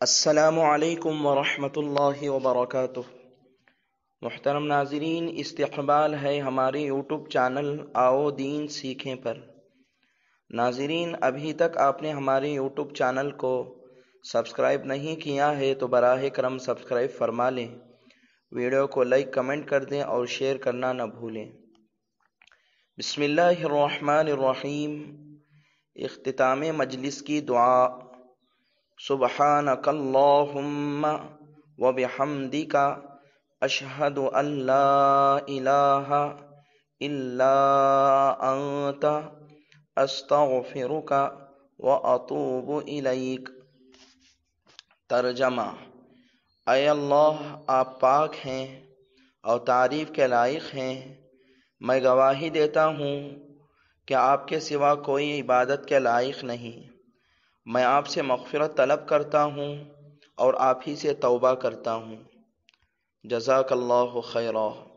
السلام علیکم ورحمۃ اللہ وبرکاتہ۔ محترم ناظرین، استقبال ہے ہمارے یوٹیوب چینل آؤ دین سیکھیں پر۔ ناظرین، ابھی تک آپ نے ہمارے یوٹیوب چینل کو سبسکرائب نہیں کیا ہے تو براہ کرم سبسکرائب فرما لیں، ویڈیو کو لائک کمنٹ کر دیں اور شیئر کرنا نہ بھولیں۔ بسم اللہ الرحمن الرحیم۔ اختتام مجلس کی دعا۔ سبحانک اللہم وبحمدک اشہد ان لا الہ الا انت استغفرک واتوب الیک۔ ترجمہ: اے اللہ، آپ پاک ہیں اور تعریف کے لائق ہیں۔ میں گواہی دیتا ہوں کہ آپ کے سوا کوئی عبادت کے لائق نہیں۔ میں آپ سے مغفرت طلب کرتا ہوں اور آپ ہی سے توبہ کرتا ہوں۔ جزاک اللہ خیرا۔